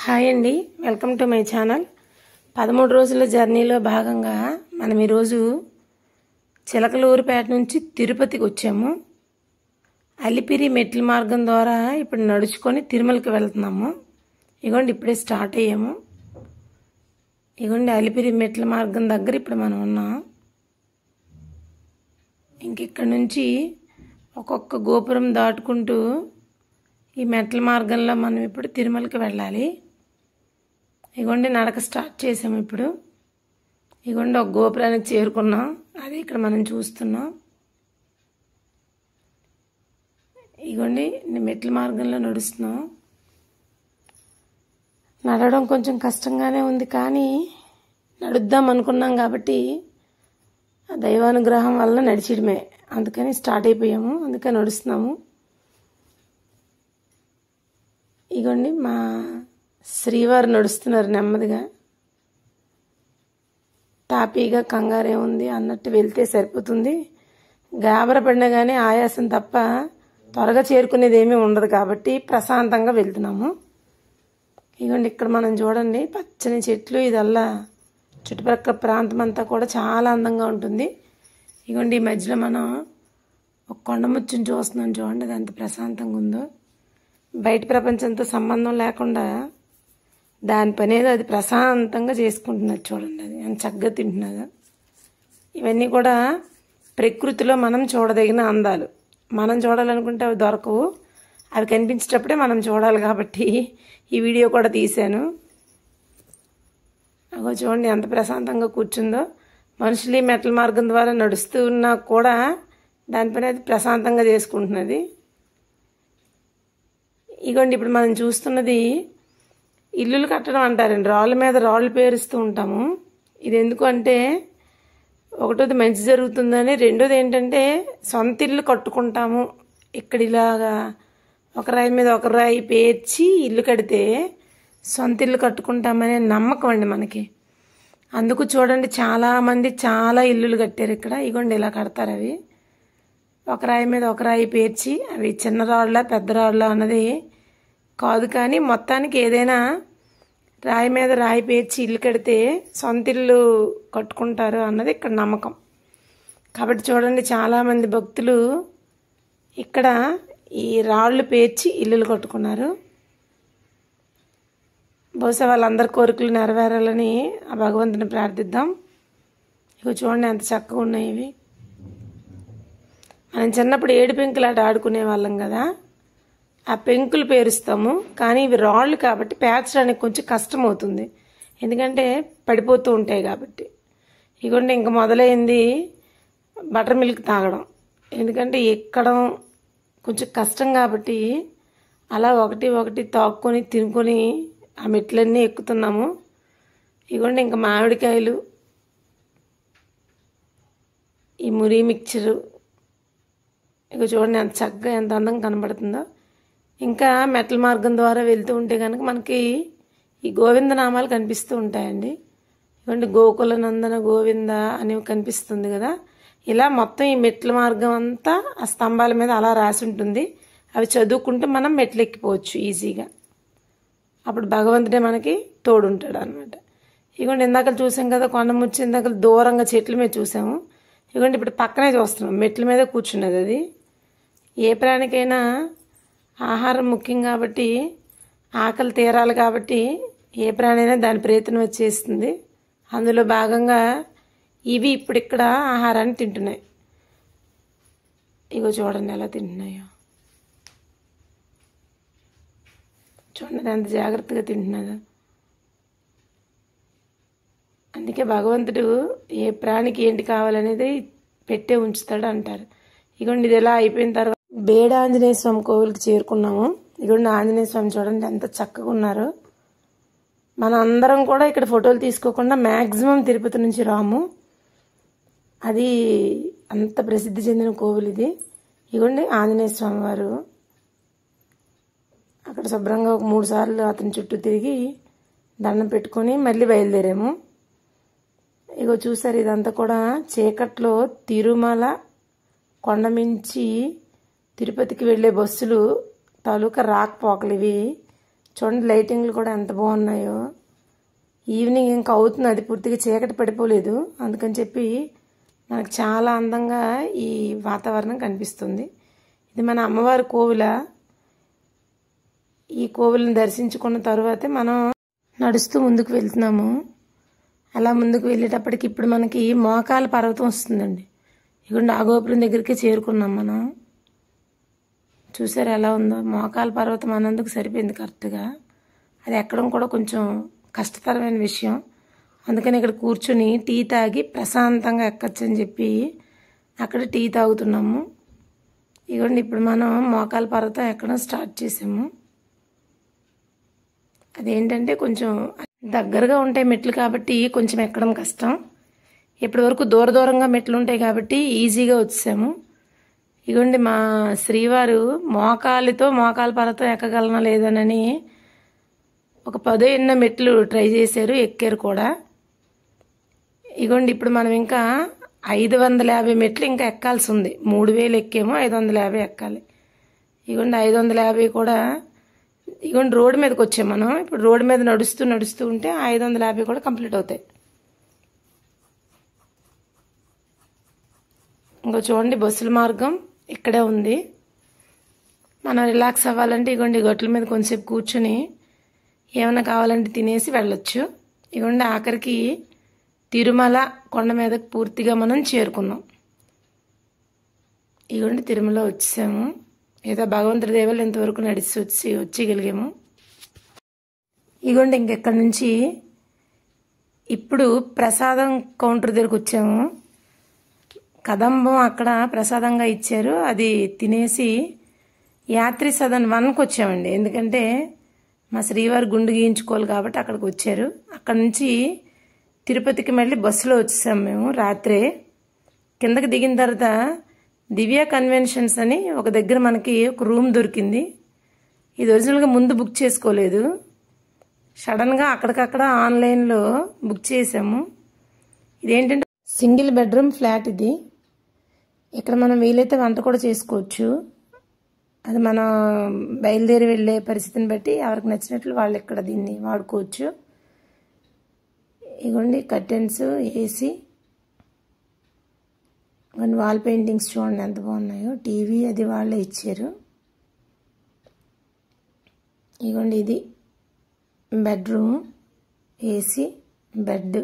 Hi అండి, welcome to my channel. 13 రోజుల జర్నీలో భాగంగా మనం ఈరోజు చిలకలూరిపేట నుంచి తిరుపతికి వచ్చాము. అలిపిరి మెట్ల మార్గం ద్వారా ఇప్పుడు నడుచుకొని తిరుమలకి వెళ్తున్నాము. ఇగోండి ఇప్పుడే స్టార్ట్ అయ్యాము. ఇగోండి అలిపిరి మెట్ల మార్గం దగ్గర ఇప్పుడు మనం ఉన్నాం. ఇంకిక్కడి నుంచి ఒక్కొక్క గోపురం దాటుకుంటూ ఈ మెట్ల మార్గంలో మనం ఇప్పుడు తిరుమలకి వెళ్ళాలి. ఇగోండి నడక స్టార్ట్ చేసాము. ఇప్పుడు ఇగోండి ఒక గోపురానికి చేరుకున్నాం. అది ఇక్కడ మనం చూస్తున్నాం. ఇగోండి మెట్ల మార్గంలో నడుస్తున్నాం. నడవడం కొంచెం కష్టంగానే ఉంది, కానీ నడుద్దాం అనుకున్నాం కాబట్టి ఆ దైవానుగ్రహం వల్ల నడిచిడమే, అందుకని స్టార్ట్ అయిపోయాము. అందుకని నడుస్తున్నాము. ఇగోండి మా శ్రీవారు నడుస్తున్నారు నెమ్మదిగా. తాపీగా కంగారే ఉంది అన్నట్టు వెళ్తే సరిపోతుంది. గాబర పడినా కానీ ఆయాసం తప్ప త్వరగా చేరుకునేది ఏమీ ఉండదు కాబట్టి ప్రశాంతంగా వెళ్తున్నాము. ఇగోండి ఇక్కడ మనం చూడండి పచ్చని చెట్లు, ఇదల్లా చుట్టుపక్కల ప్రాంతం అంతా కూడా చాలా అందంగా ఉంటుంది. ఇగోండి ఈ మధ్యలో మనం ఒక కొండముచ్చుని చూస్తున్నాం. చూడండి అది ఎంత ప్రశాంతంగా ఉందో. బయట ప్రపంచంతో సంబంధం లేకుండా దాని పని ఏదో అది ప్రశాంతంగా చేసుకుంటున్నది. చూడండి అది ఎంత చక్కగా తింటున్నదో. ఇవన్నీ కూడా ప్రకృతిలో మనం చూడదగిన అందాలు. మనం చూడాలనుకుంటే అవి దొరకవు. అవి కనిపించేటప్పుడే మనం చూడాలి కాబట్టి ఈ వీడియో కూడా తీశాను. అగో చూడండి ఎంత ప్రశాంతంగా కూర్చుందో. మనుషులు ఈ మెట్ల మార్గం ద్వారా నడుస్తూ ఉన్నా కూడా దానిపైన అది ప్రశాంతంగా చేసుకుంటున్నది. ఇగోండి ఇప్పుడు మనం చూస్తున్నది ఇల్లులు కట్టడం అంటారండి. రాళ్ళ మీద రాళ్ళు పేరుస్తూ ఉంటాము. ఇది ఎందుకు అంటే ఒకటోది మంచి జరుగుతుందని, రెండోది ఏంటంటే సొంత ఇల్లు కట్టుకుంటాము. ఇక్కడ ఇలాగా ఒక రాయి మీద ఒక రాయి పేర్చి ఇల్లు కడితే సొంత ఇల్లు కట్టుకుంటామనే నమ్మకం అండి మనకి. అందుకు చూడండి చాలామంది చాలా ఇల్లులు కట్టారు ఇక్కడ. ఇగోండి ఇలా కడతారు. అవి ఒక రాయి మీద ఒక రాయి పేర్చి, అవి చిన్న రాళ్ళ పెద్ద రాళ్ళ అన్నది కాదు, కానీ మొత్తానికి ఏదైనా రాయి మీద రాయి పేర్చి ఇల్లు కడితే సొంత ఇల్లు కట్టుకుంటారు అన్నది ఇక్కడ నమ్మకం. కాబట్టి చూడండి చాలామంది భక్తులు ఇక్కడ ఈ రాళ్ళు పేర్చి ఇల్లులు కట్టుకున్నారు. బహుశా వాళ్ళందరి కోరికలు నెరవేరాలని ఆ భగవంతుని ప్రార్థిద్దాం. ఇక చూడండి ఎంత చక్కగా ఉన్నాయి ఇవి. మనం చిన్నప్పుడు ఏడు పెంకులాట ఆడుకునే వాళ్ళం కదా, ఆ పెంకులు పేరుస్తాము. కానీ ఇవి రాళ్ళు కాబట్టి పేర్చడానికి కొంచెం కష్టం అవుతుంది, ఎందుకంటే పడిపోతూ ఉంటాయి కాబట్టి. ఇగోండి ఇంక మొదలైంది బటర్ మిల్క్ తాగడం. ఎందుకంటే ఎక్కడం కొంచెం కష్టం కాబట్టి అలా ఒకటి ఒకటి తాక్కుని తినుకొని ఆ మెట్లన్నీ ఎక్కుతున్నాము. ఇగోండి ఇంకా మామిడికాయలు, ఈ మురి మిక్చరు, ఇక చూడండి ఎంత చక్కగా ఎంత అందంగా కనబడుతుందో. ఇంకా మెట్ల మార్గం ద్వారా వెళ్తూ ఉంటే కనుక మనకి ఈ గోవింద నామాలు కనిపిస్తూ ఉంటాయండి. ఇవ్వండి గోకుల నందన గోవింద అనేవి కనిపిస్తుంది కదా. ఇలా మొత్తం ఈ మెట్ల మార్గం అంతా ఆ స్తంభాల మీద అలా రాసి ఉంటుంది. అవి చదువుకుంటూ మనం మెట్లు ఎక్కిపోవచ్చు ఈజీగా. అప్పుడు భగవంతుడే మనకి తోడుంటాడు అనమాట. ఇగోండి ఇందాక చూసాం కదా కొండముచ్చి, ఇందాక దూరంగా చెట్ల మీద చూసాము. ఇగోండి ఇప్పుడు పక్కనే చూస్తున్నాం, మెట్ల మీద కూర్చున్నది. అది ఏ ప్రాణికైనా ఆహారం ముఖ్యం కాబట్టి, ఆకలి తీరాలి కాబట్టి ఏ ప్రాణైనా దాని ప్రయత్నం వచ్చేస్తుంది. అందులో భాగంగా ఇవి ఇప్పుడు ఇక్కడ ఆహారాన్ని తింటున్నాయి. ఇగో చూడండి ఎలా తింటున్నాయో. చూడండి ఎంత జాగ్రత్తగా తింటున్నదో. అందుకే భగవంతుడు ఏ ప్రాణికి ఏంటి కావాలనేది పెట్టే ఉంచుతాడు అంటారు. ఇగోండి ఇది ఎలా అయిపోయిన తర్వాత బేడ ఆంజనేయ స్వామి కోవిలికి చేరుకున్నాము. ఇగోండి ఆంజనేయ స్వామి చూడండి ఎంత చక్కగా ఉన్నారు. మన అందరం కూడా ఇక్కడ ఫోటోలు తీసుకోకుండా మ్యాక్సిమం తిరుపతి నుంచి రాము. అది అంత ప్రసిద్ధి చెందిన కోవిల్ ఇది. ఇగోండి ఆంజనేయ స్వామి వారు అక్కడ శుభ్రంగా ఒక 3 సార్లు అతని చుట్టూ తిరిగి దండం పెట్టుకొని మళ్ళీ బయలుదేరాము. ఇగో చూసారు ఇదంతా కూడా చీకట్లో తిరుమల కొండమించి తిరుపతికి వెళ్ళే బస్సులు తాలూకా రాకపోకలు ఇవి. చూడండి లైటింగ్లు కూడా ఎంత బాగున్నాయో. ఈవినింగ్ ఇంకా అవుతుంది, అది పూర్తిగా చీకటి పడిపోలేదు. అందుకని చెప్పి మనకు చాలా అందంగా ఈ వాతావరణం కనిపిస్తుంది. ఇది మన అమ్మవారి కోవిల. ఈ కోవిలను దర్శించుకున్న తర్వాతే మనం నడుస్తూ ముందుకు వెళ్తున్నాము. అలా ముందుకు వెళ్ళేటప్పటికి ఇప్పుడు మనకి మోకాల పర్వతం వస్తుందండి. ఇదిగోండి ఆ గోపురం దగ్గరికి చేరుకున్నాం మనం. చూసారు ఎలా ఉందో? మోకాల పర్వతం అన్నందుకు సరిపోయింది కరెక్ట్గా. అది ఎక్కడం కూడా కొంచెం కష్టతరమైన విషయం. అందుకని ఇక్కడ కూర్చుని టీ తాగి ప్రశాంతంగా ఎక్కచ్చు అని చెప్పి అక్కడ టీ తాగుతున్నాము. ఇదిగోండి ఇప్పుడు మనం మోకాల పర్వతం ఎక్కడం స్టార్ట్ చేసాము. అదేంటంటే కొంచెం దగ్గరగా ఉంటాయి మెట్లు కాబట్టి కొంచెం ఎక్కడం కష్టం. ఇప్పటి వరకు దూరంగా మెట్లు ఉంటాయి కాబట్టి ఈజీగా వచ్చాము. ఇగోండి మా శ్రీవారు మోకాలితో మోకాల పర్వతం ఎక్కగలనా లేదనని ఒక 10 మెట్లు ట్రై చేశారు, ఎక్కారు కూడా. ఇగోండి ఇప్పుడు మనం ఇంకా 550 మెట్లు ఇంకా ఎక్కాల్సి ఉంది. 3000 ఎక్కేమో, 550 ఎక్కాలి. ఇగోండి 550 కూడా. ఇగోండి రోడ్డు మీదకి వచ్చాం మనం. ఇప్పుడు రోడ్డు మీద నడుస్తూ ఉంటే 550 కూడా కంప్లీట్ అవుతాయి. ఇంకో చూడండి బస్సుల మార్గం ఇక్కడే ఉంది. మనం రిలాక్స్ అవ్వాలంటే ఇగోండి గట్ల మీద కొంచెంసేపు కూర్చుని ఏమైనా కావాలంటే తినేసి వెళ్ళొచ్చు. ఇగోండి ఆఖరికి తిరుమల కొండ మీదకి పూర్తిగా మనం చేరుకున్నాం. ఇగోండి తిరుమల వచ్చాము. ఏదో భగవంతుడి దేవలు ఇంతవరకు నడిచి వచ్చేయగలిగాము. ఇగోండి ఇంకెక్కడి నుంచి ఇప్పుడు ప్రసాదం కౌంటర్ దగ్గరకు వచ్చాము. కదంబం అక్కడ ప్రసాదంగా ఇచ్చారు, అది తినేసి యాత్రి సదన్ 1కి వచ్చామండి. ఎందుకంటే మా శ్రీవారు గుండు గీయించుకోవాలి కాబట్టి అక్కడికి వచ్చారు. అక్కడ నుంచి తిరుపతికి మళ్ళీ బస్సులో వచ్చేసాము మేము రాత్రే. కిందకి దిగిన తర్వాత దివ్య కన్వెన్షన్స్ అని ఒక దగ్గర మనకి ఒక రూమ్ దొరికింది. ఇది ఒరిజినల్గా ముందు బుక్ చేసుకోలేదు, సడన్గా అక్కడికక్కడ ఆన్లైన్లో బుక్ చేసాము. ఇదేంటంటే సింగిల్ బెడ్రూమ్ ఫ్లాట్ ఇది. ఇక్కడ మనం వీలైతే వంట కూడా చేసుకోవచ్చు. అది మనం బయలుదేరి వెళ్ళే పరిస్థితిని బట్టి ఎవరికి నచ్చినట్లు వాళ్ళు ఇక్కడ దీన్ని వాడుకోవచ్చు. ఇగోండి కర్టెన్స్, ఏసీ, వాల్ పెయింటింగ్స్ చూడండి ఎంత బాగున్నాయో. టీవీ అది వాళ్ళే ఇచ్చారు. ఇగోండి ఇది బెడ్రూమ్, ఏసీ, బెడ్.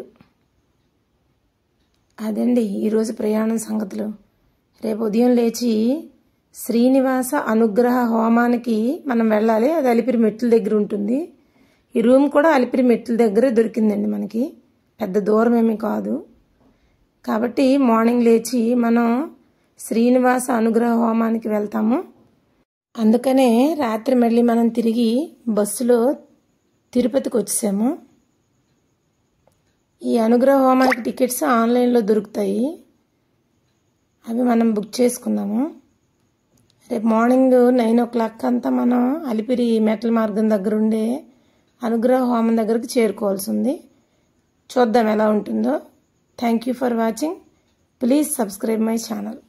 అదండి ఈరోజు ప్రయాణం సంగతులు. రేపు ఉదయం లేచి శ్రీనివాస అనుగ్రహ హోమానికి మనం వెళ్ళాలి. అది అలిపిరి మెట్ల దగ్గర ఉంటుంది. ఈ రూమ్ కూడా అలిపిరి మెట్ల దగ్గరే దొరికిందండి మనకి, పెద్ద దూరం ఏమీ కాదు. కాబట్టి మార్నింగ్ లేచి మనం శ్రీనివాస అనుగ్రహ హోమానికి వెళ్తాము. అందుకనే రాత్రి మళ్ళీ మనం తిరిగి బస్సులో తిరుపతికి వచ్చేసాము. ఈ అనుగ్రహ హోమానికి టికెట్స్ ఆన్లైన్లో దొరుకుతాయి, అవి మనం బుక్ చేసుకున్నాము. రేపు మార్నింగ్ 9 o'clock అంతా మనం అలిపిరి మెట్ల మార్గం దగ్గర ఉండే అనుగ్రహ హోమం దగ్గరకు చేరుకోవాల్సి ఉంది. చూద్దాం ఎలా ఉంటుందో. Thank you for watching. Please subscribe my channel.